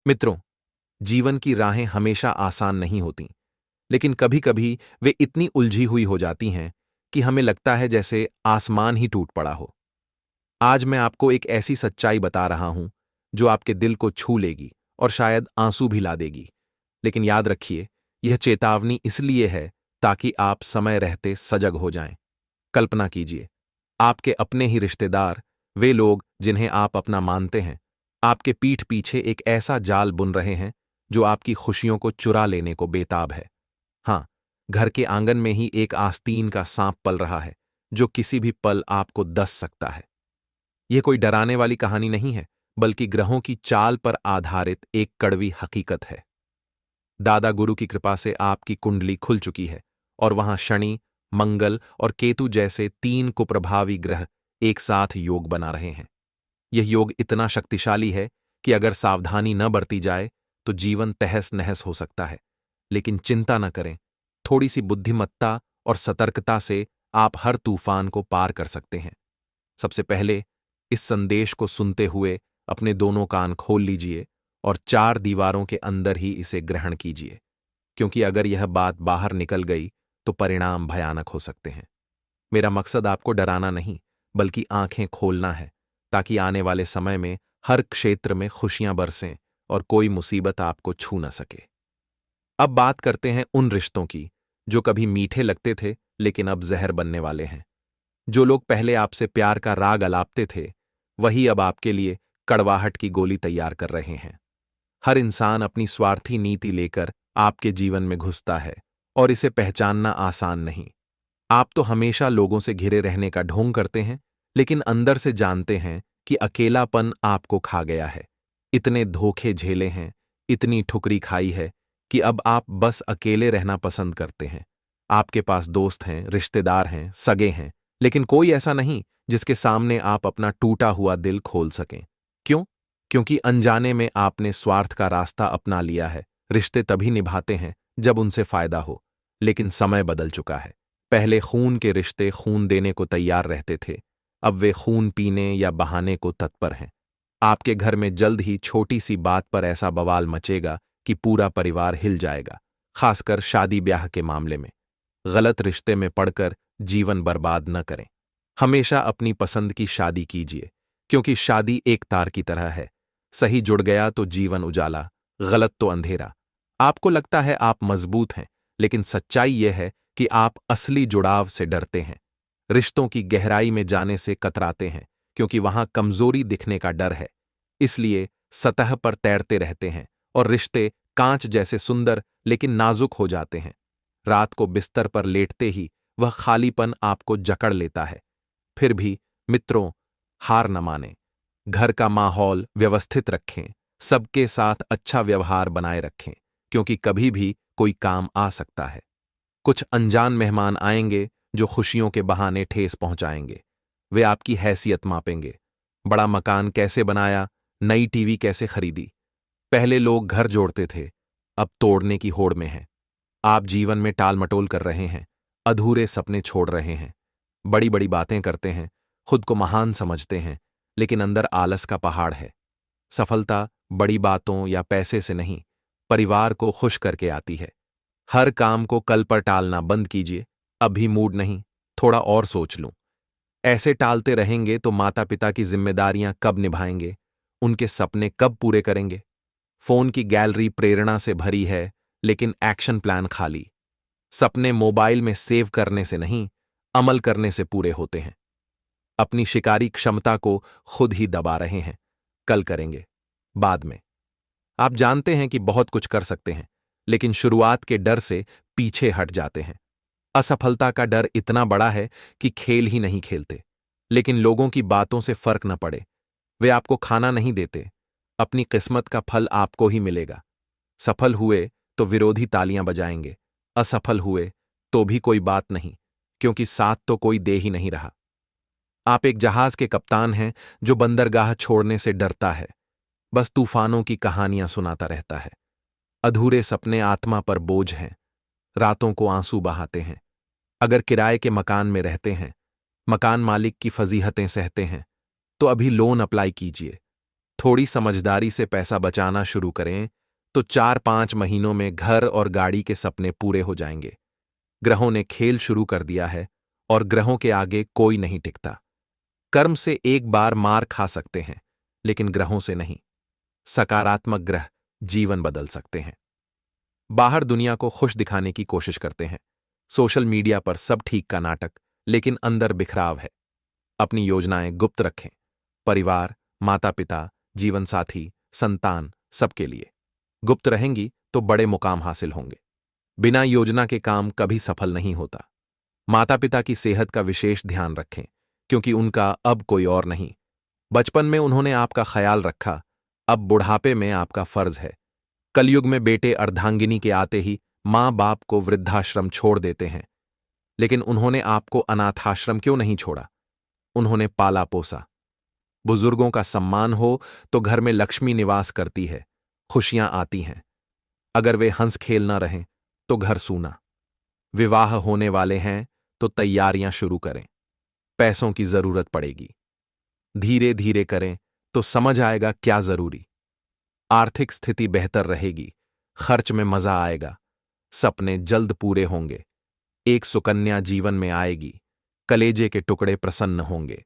मित्रों, जीवन की राहें हमेशा आसान नहीं होती, लेकिन कभी-कभी वे इतनी उलझी हुई हो जाती हैं कि हमें लगता है जैसे आसमान ही टूट पड़ा हो। आज मैं आपको एक ऐसी सच्चाई बता रहा हूं जो आपके दिल को छू लेगी और शायद आंसू भी ला देगी। लेकिन याद रखिए, यह चेतावनी इसलिए है ताकि आप समय रहते सजग हो जाएं। कल्पना कीजिए, आपके अपने ही रिश्तेदार, वे लोग जिन्हें आप अपना मानते हैं, आपके पीठ पीछे एक ऐसा जाल बुन रहे हैं जो आपकी खुशियों को चुरा लेने को बेताब है। हाँ, घर के आंगन में ही एक आस्तीन का सांप पल रहा है जो किसी भी पल आपको डस सकता है। यह कोई डराने वाली कहानी नहीं है, बल्कि ग्रहों की चाल पर आधारित एक कड़वी हकीकत है। दादा गुरु की कृपा से आपकी कुंडली खुल चुकी है और वहां शनि, मंगल और केतु जैसे तीन कुप्रभावी ग्रह एक साथ योग बना रहे हैं। यह योग इतना शक्तिशाली है कि अगर सावधानी न बरती जाए तो जीवन तहस नहस हो सकता है। लेकिन चिंता न करें, थोड़ी सी बुद्धिमत्ता और सतर्कता से आप हर तूफान को पार कर सकते हैं। सबसे पहले इस संदेश को सुनते हुए अपने दोनों कान खोल लीजिए और चार दीवारों के अंदर ही इसे ग्रहण कीजिए, क्योंकि अगर यह बात बाहर निकल गई तो परिणाम भयानक हो सकते हैं। मेरा मकसद आपको डराना नहीं, बल्कि आंखें खोलना है, ताकि आने वाले समय में हर क्षेत्र में खुशियां बरसें और कोई मुसीबत आपको छू न सके। अब बात करते हैं उन रिश्तों की जो कभी मीठे लगते थे लेकिन अब जहर बनने वाले हैं। जो लोग पहले आपसे प्यार का राग अलापते थे, वही अब आपके लिए कड़वाहट की गोली तैयार कर रहे हैं। हर इंसान अपनी स्वार्थी नीति लेकर आपके जीवन में घुसता है और इसे पहचानना आसान नहीं। आप तो हमेशा लोगों से घिरे रहने का ढोंग करते हैं, लेकिन अंदर से जानते हैं कि अकेलापन आपको खा गया है। इतने धोखे झेले हैं, इतनी ठुकरी खाई है कि अब आप बस अकेले रहना पसंद करते हैं। आपके पास दोस्त हैं, रिश्तेदार हैं, सगे हैं, लेकिन कोई ऐसा नहीं जिसके सामने आप अपना टूटा हुआ दिल खोल सकें। क्यों? क्योंकि अनजाने में आपने स्वार्थ का रास्ता अपना लिया है। रिश्ते तभी निभाते हैं जब उनसे फायदा हो, लेकिन समय बदल चुका है। पहले खून के रिश्ते खून देने को तैयार रहते थे, अब वे खून पीने या बहाने को तत्पर हैं। आपके घर में जल्द ही छोटी सी बात पर ऐसा बवाल मचेगा कि पूरा परिवार हिल जाएगा, खासकर शादी ब्याह के मामले में। गलत रिश्ते में पड़कर जीवन बर्बाद न करें। हमेशा अपनी पसंद की शादी कीजिए, क्योंकि शादी एक तार की तरह है। सही जुड़ गया तो जीवन उजाला, गलत तो अंधेरा। आपको लगता है आप मजबूत हैं, लेकिन सच्चाई यह है कि आप असली जुड़ाव से डरते हैं। रिश्तों की गहराई में जाने से कतराते हैं, क्योंकि वहां कमजोरी दिखने का डर है। इसलिए सतह पर तैरते रहते हैं और रिश्ते कांच जैसे सुंदर लेकिन नाजुक हो जाते हैं। रात को बिस्तर पर लेटते ही वह खालीपन आपको जकड़ लेता है। फिर भी मित्रों, हार न मानें। घर का माहौल व्यवस्थित रखें, सबके साथ अच्छा व्यवहार बनाए रखें, क्योंकि कभी भी कोई काम आ सकता है। कुछ अनजान मेहमान आएंगे जो खुशियों के बहाने ठेस पहुंचाएंगे। वे आपकी हैसियत मापेंगे। बड़ा मकान कैसे बनाया, नई टीवी कैसे खरीदी। पहले लोग घर जोड़ते थे, अब तोड़ने की होड़ में हैं। आप जीवन में टाल-मटोल कर रहे हैं, अधूरे सपने छोड़ रहे हैं, बड़ी-बड़ी बातें करते हैं, खुद को महान समझते हैं, लेकिन अंदर आलस का पहाड़ है। सफलता बड़ी बातों या पैसे से नहीं, परिवार को खुश करके आती है। हर काम को कल पर टालना बंद कीजिए। अभी मूड नहीं, थोड़ा और सोच लूं। ऐसे टालते रहेंगे तो माता-पिता की जिम्मेदारियां कब निभाएंगे, उनके सपने कब पूरे करेंगे। फोन की गैलरी प्रेरणा से भरी है, लेकिन एक्शन प्लान खाली। सपने मोबाइल में सेव करने से नहीं, अमल करने से पूरे होते हैं। अपनी शिकारी क्षमता को खुद ही दबा रहे हैं। कल करेंगे, बाद में। आप जानते हैं कि बहुत कुछ कर सकते हैं, लेकिन शुरुआत के डर से पीछे हट जाते हैं। असफलता का डर इतना बड़ा है कि खेल ही नहीं खेलते। लेकिन लोगों की बातों से फर्क न पड़े, वे आपको खाना नहीं देते। अपनी किस्मत का फल आपको ही मिलेगा। सफल हुए तो विरोधी तालियां बजाएंगे, असफल हुए तो भी कोई बात नहीं, क्योंकि साथ तो कोई दे ही नहीं रहा। आप एक जहाज के कप्तान हैं जो बंदरगाह छोड़ने से डरता है, बस तूफानों की कहानियां सुनाता रहता है। अधूरे सपने आत्मा पर बोझ हैं, रातों को आंसू बहाते हैं। अगर किराए के मकान में रहते हैं, मकान मालिक की फजीहतें सहते हैं, तो अभी लोन अप्लाई कीजिए। थोड़ी समझदारी से पैसा बचाना शुरू करें तो 4-5 महीनों में घर और गाड़ी के सपने पूरे हो जाएंगे। ग्रहों ने खेल शुरू कर दिया है और ग्रहों के आगे कोई नहीं टिकता। कर्म से एक बार मार खा सकते हैं, लेकिन ग्रहों से नहीं। सकारात्मक ग्रह जीवन बदल सकते हैं। बाहर दुनिया को खुश दिखाने की कोशिश करते हैं। सोशल मीडिया पर सब ठीक का नाटक, लेकिन अंदर बिखराव है। अपनी योजनाएं गुप्त रखें। परिवार, माता पिता, जीवन साथी, संतान, सबके लिए गुप्त रहेंगी तो बड़े मुकाम हासिल होंगे। बिना योजना के काम कभी सफल नहीं होता। माता पिता की सेहत का विशेष ध्यान रखें, क्योंकि उनका अब कोई और नहीं। बचपन में उन्होंने आपका ख्याल रखा, अब बुढ़ापे में आपका फर्ज है। कलयुग में बेटे अर्धांगिनी के आते ही मां बाप को वृद्धाश्रम छोड़ देते हैं, लेकिन उन्होंने आपको अनाथाश्रम क्यों नहीं छोड़ा? उन्होंने पाला पोसा। बुजुर्गों का सम्मान हो तो घर में लक्ष्मी निवास करती है, खुशियां आती हैं। अगर वे हंस खेल न रहें तो घर सूना। विवाह होने वाले हैं तो तैयारियां शुरू करें। पैसों की जरूरत पड़ेगी, धीरे धीरे करें तो समझ आएगा क्या जरूरी। आर्थिक स्थिति बेहतर रहेगी, खर्च में मजा आएगा, सपने जल्द पूरे होंगे। एक सुकन्या जीवन में आएगी, कलेजे के टुकड़े प्रसन्न होंगे।